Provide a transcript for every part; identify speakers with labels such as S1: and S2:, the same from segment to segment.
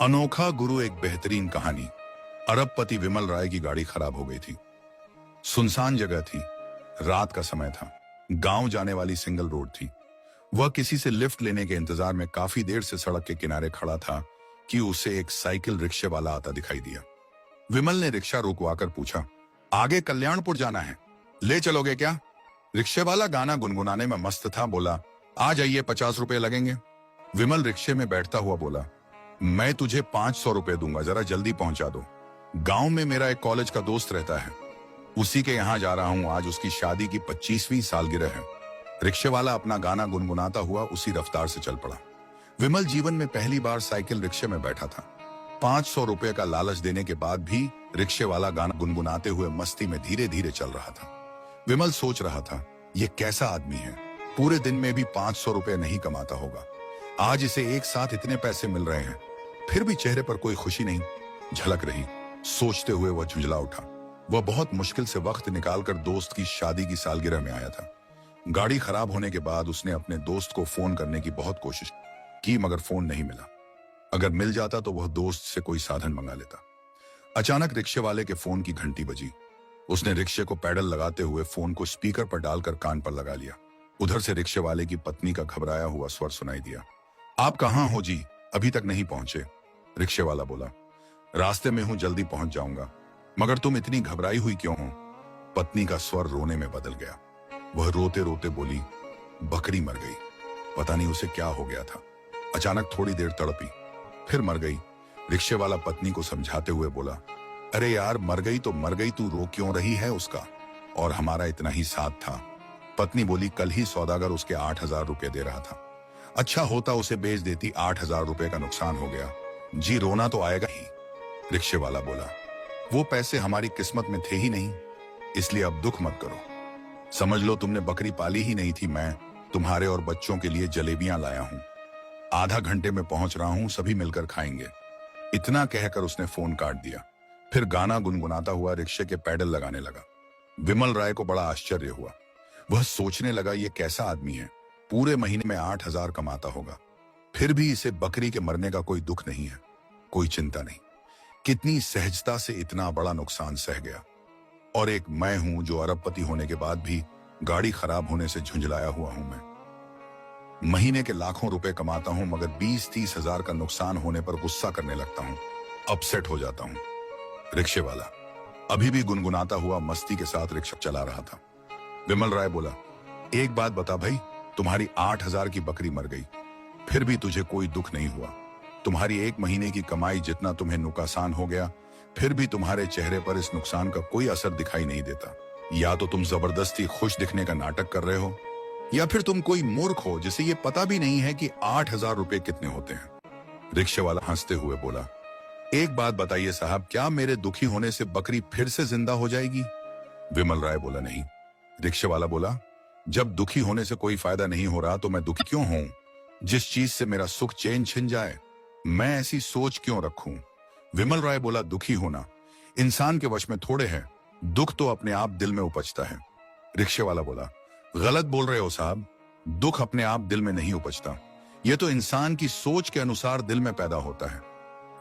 S1: अनोखा गुरु एक बेहतरीन कहानी। अरबपति विमल राय की गाड़ी खराब हो गई थी। सुनसान जगह थी, रात का समय था, गांव जाने वाली सिंगल रोड थी। वह किसी से लिफ्ट लेने के इंतजार में काफी देर से सड़क के किनारे खड़ा था कि उसे एक साइकिल रिक्शे वाला आता दिखाई दिया। विमल ने रिक्शा रुकवाकर पूछा, आगे कल्याणपुर जाना है, ले चलोगे क्या? रिक्शे वाला गाना गुनगुनाने में मस्त था, बोला, आ जाइए, 50 रुपए लगेंगे। विमल रिक्शे में बैठता हुआ बोला, मैं तुझे 500 रुपए दूंगा, जरा जल्दी पहुंचा दो। गांव में मेरा एक कॉलेज का दोस्त रहता है, उसी के यहां जा रहा हूं, आज उसकी शादी की 25वीं सालगिरह है। रिक्शे वाला अपना गाना गुनगुनाता हुआ उसी रफ्तार से चल पड़ा। विमल जीवन में पहली बार साइकिल रिक्शे में बैठा था। 500 रुपए का लालच देने के बाद भी रिक्शे वाला गाना गुनगुनाते हुए मस्ती में धीरे धीरे चल रहा था। विमल सोच रहा था, ये कैसा आदमी है, पूरे दिन में भी 500 रुपए नहीं कमाता होगा, आज इसे एक साथ इतने पैसे मिल रहे हैं, फिर भी चेहरे पर कोई खुशी नहीं झलक रही। सोचते हुए वह झुंझला उठा। वह बहुत मुश्किल से वक्त निकालकर दोस्त की शादी की सालगिरह में आया था। गाड़ी खराब होने के बाद उसने अपने दोस्त को फोन करने की बहुत कोशिश की, मगर फोन नहीं मिला। अगर मिल जाता तो वह दोस्त से कोई साधन मंगा लेता। अचानक रिक्शे वाले के फोन की घंटी बजी। उसने रिक्शे को पैडल लगाते हुए फोन को स्पीकर पर डालकर कान पर लगा लिया। उधर से रिक्शे वाले की पत्नी का घबराया हुआ स्वर सुनाई दिया। आप कहाँ हो जी, अभी तक नहीं पहुंचे? रिक्शे वाला बोला, रास्ते में हूं, जल्दी पहुंच जाऊंगा। मगर तुम इतनी घबराई हुई क्यों हो? पत्नी का स्वर रोने में बदल गया। वह रोते रोते बोली, बकरी मर गई, पता नहीं उसे क्या हो गया था, अचानक थोड़ी देर तड़पी, फिर मर गई। रिक्शे वाला पत्नी को समझाते हुए बोला, अरे यार, मर गई तो मर गई, तू रो क्यों रही है? उसका और हमारा इतना ही साथ था। पत्नी बोली, कल ही सौदागर उसके 8,000 रुपए दे रहा था, अच्छा होता उसे बेच देती, 8,000 रुपए का नुकसान हो गया जी, रोना तो आएगा ही। रिक्शे वाला बोला, वो पैसे हमारी किस्मत में थे ही नहीं, इसलिए अब दुख मत करो। समझ लो तुमने बकरी पाली ही नहीं थी, मैं तुम्हारे और बच्चों के लिए जलेबियां लाया हूं, आधा घंटे में पहुंच रहा हूं, सभी मिलकर खाएंगे। इतना कहकर उसने फोन काट दिया। फिर गाना गुनगुनाता हुआ रिक्शे के पैडल लगाने लगा। विमल राय को बड़ा आश्चर्य हुआ। वह सोचने लगा, ये कैसा आदमी है, पूरे महीने में 8,000 कमाता होगा, फिर भी इसे बकरी के मरने का कोई दुख नहीं है, कोई चिंता नहीं। कितनी सहजता से इतना बड़ा नुकसान सह गया। और एक मैं हूं जो अरबपति होने के बाद भी गाड़ी खराब होने से झुंझलाया हुआ हूं। मैं महीने के लाखों रुपए कमाता हूं, मगर 20-30 हजार का नुकसान होने पर गुस्सा करने लगता हूं, अपसेट हो जाता हूं। रिक्शे वाला अभी भी गुनगुनाता हुआ मस्ती के साथ रिक्शा चला रहा था। विमल राय बोला, एक बात बता भाई, तुम्हारी 8,000 की बकरी मर गई, फिर भी तुझे कोई दुख नहीं हुआ। तुम्हारी एक महीने की कमाई जितना तुम्हें नुकसान हो गया, फिर भी तुम्हारे चेहरे पर इस नुकसान का कोई असर दिखाई नहीं देता। या तो तुम जबरदस्ती खुश दिखने का नाटक कर रहे हो, या फिर तुम कोई मूर्ख हो जिसे ये पता भी नहीं है कि 8,000 रुपए कितने होते हैं। रिक्शे वाला हंसते हुए बोला, एक बात बताइए साहब, क्या मेरे दुखी होने से बकरी फिर से जिंदा हो जाएगी? विमल राय बोला, नहीं। रिक्शे वाला बोला, जब दुखी होने से कोई फायदा नहीं हो रहा तो मैं दुखी क्यों हूं? जिस चीज से मेरा सुख चैन छिन जाए, मैं ऐसी सोच क्यों रखूं? विमल राय बोला, दुखी होना इंसान के वश में थोड़े है, दुख तो अपने आप दिल में उपजता है। रिक्शे वाला बोला, गलत बोल रहे हो साहब, दुख अपने आप दिल में नहीं उपजता, यह तो इंसान की सोच के अनुसार दिल में पैदा होता है।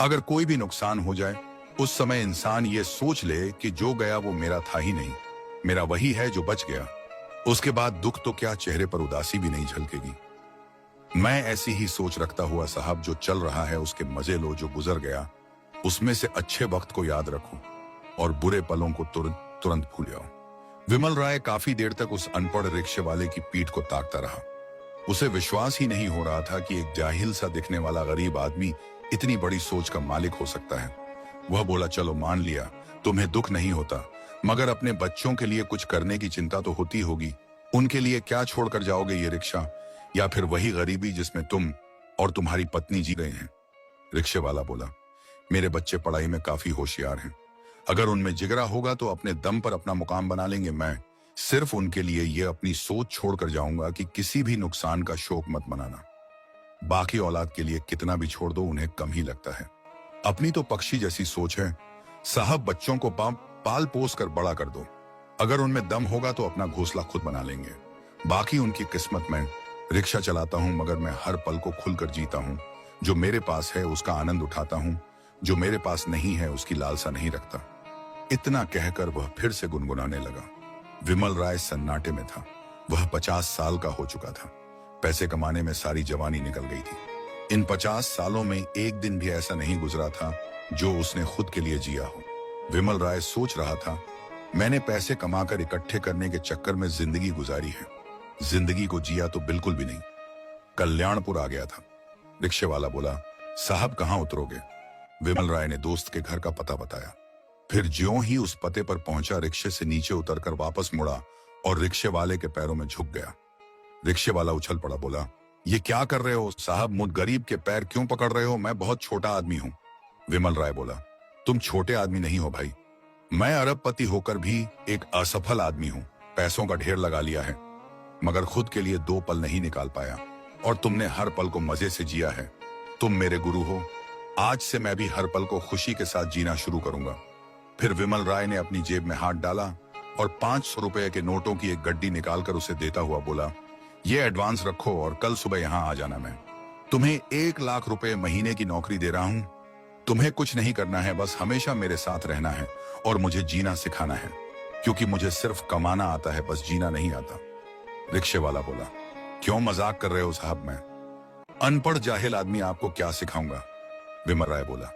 S1: अगर कोई भी नुकसान हो जाए, उस समय इंसान ये सोच ले कि जो गया वो मेरा था ही नहीं, मेरा वही है जो बच गया, उसके बाद दुख तो क्या, चेहरे पर उदासी भी नहीं झलकेगी। मैं ऐसी ही सोच रखता हुआ साहब, जो चल रहा है उसके मजे लो, जो गुजर गया उसमें से अच्छे वक्त को याद रखो और बुरे पलों को तुरंत तुरंत भूल जाओ। विमल राय काफी देर तक उस अनपढ़ रिक्शे वाले की पीठ को ताकता रहा। उसे विश्वास ही नहीं हो रहा था कि एक जाहिल सा दिखने वाला गरीब आदमी इतनी बड़ी सोच का मालिक हो सकता है। वह बोला, चलो मान लिया तुम्हें दुख नहीं होता, मगर अपने बच्चों के लिए कुछ करने की चिंता तो होती होगी। उनके लिए क्या छोड़कर जाओगे, ये रिक्शा या फिर वही गरीबी जिसमें तुम और तुम्हारी पत्नी जी रहे हैं? रिक्शे वाला बोला, मेरे बच्चे पढ़ाई में काफी होशियार हैं, अगर उनमें जिगरा होगा तो अपने दम पर अपना मुकाम बना लेंगे। मैं सिर्फ उनके लिए ये अपनी सोच छोड़कर जाऊंगा कि किसी भी नुकसान का शोक मत मनाना। बाकी औलाद के लिए कितना भी छोड़ दो, उन्हें कम ही लगता है। अपनी तो पक्षी जैसी सोच है साहब, बच्चों को पाल पोस कर बड़ा कर दो, अगर उनमें दम होगा तो अपना घोंसला खुद बना लेंगे, बाकी उनकी किस्मत में। रिक्शा चलाता हूं मगर मैं हर पल को खुलकर जीता हूं, जो मेरे पास है उसका आनंद उठाता हूं, जो मेरे पास नहीं है उसकी लालसा नहीं रखता। इतना कहकर वह फिर से गुनगुनाने लगा। विमल राय सन्नाटे में था। वह 50 साल का हो चुका था। पैसे कमाने में सारी जवानी निकल गई थी। इन 50 सालों में एक दिन भी ऐसा नहीं गुजरा था जो उसने खुद के लिए जिया हो। विमल राय सोच रहा था, मैंने पैसे कमाकर इकट्ठे करने के चक्कर में जिंदगी गुजारी है, जिंदगी को जिया तो बिल्कुल भी नहीं। कल्याणपुर आ गया था। रिक्शे वाला बोला, साहब कहाँ उतरोगे? विमल राय ने दोस्त के घर का पता बताया। फिर ज्यों ही उस पते पर पहुंचा, रिक्शे से नीचे उतरकर वापस मुड़ा और रिक्शे वाले के पैरों में झुक गया। रिक्शे वाला उछल पड़ा, बोला, ये क्या कर रहे हो साहब? मुझ गरीब के पैर क्यों पकड़ रहे हो? मैं बहुत छोटा आदमी हूं। विमल राय बोला, तुम छोटे आदमी नहीं हो भाई, मैं अरबपति होकर भी एक असफल आदमी हूं। पैसों का ढेर लगा लिया है मगर खुद के लिए 2 पल नहीं निकाल पाया, और तुमने हर पल को मजे से जिया है। तुम मेरे गुरु हो, आज से मैं भी हर पल को खुशी के साथ जीना शुरू करूंगा। फिर विमल राय ने अपनी जेब में हाथ डाला और 500 रुपए के नोटों की एक गड्डी निकालकर उसे देता हुआ बोला, ये एडवांस रखो और कल सुबह यहां आ जाना। मैं तुम्हें 1 लाख रुपए महीने की नौकरी दे रहा हूं। तुम्हें कुछ नहीं करना है, बस हमेशा मेरे साथ रहना है और मुझे जीना सिखाना है, क्योंकि मुझे सिर्फ कमाना आता है, बस जीना नहीं आता। रिक्शे वाला बोला, क्यों मजाक कर रहे हो साहब? मैं अनपढ़ जाहिल आदमी, आपको क्या सिखाऊंगा? विमल राय बोला,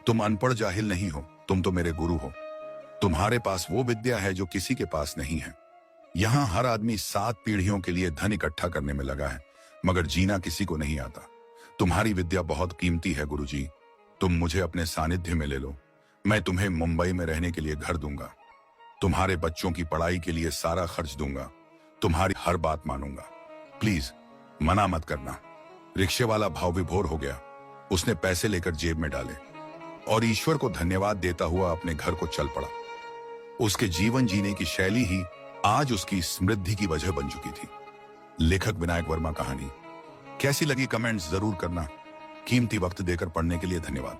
S1: तुम अनपढ़ जाहिल नहीं हो, तुम तो मेरे गुरु हो। तुम्हारे पास वो विद्या है जो किसी के पास नहीं है। यहाँ हर आदमी 7 पीढ़ियों के लिए धन इकट्ठा करने में लगा है, मगर जीना किसी को नहीं आता। तुम्हारी विद्या बहुत कीमती है गुरुजी, तुम मुझे अपने सानिध्य में ले लो। मैं तुम्हें मुंबई में रहने के लिए घर दूंगा, तुम्हारे बच्चों की पढ़ाई के लिए सारा खर्च दूंगा, तुम्हारी हर बात मानूंगा, प्लीज मना मत करना। रिक्शे वाला भाव विभोर हो गया। उसने पैसे लेकर जेब में डाले और ईश्वर को धन्यवाद देता हुआ अपने घर को चल पड़ा। उसके जीवन जीने की शैली ही आज उसकी समृद्धि की वजह बन चुकी थी। लेखक विनायक वर्मा कहानी कैसी लगी कमेंट्स जरूर करना। कीमती वक्त देकर पढ़ने के लिए धन्यवाद।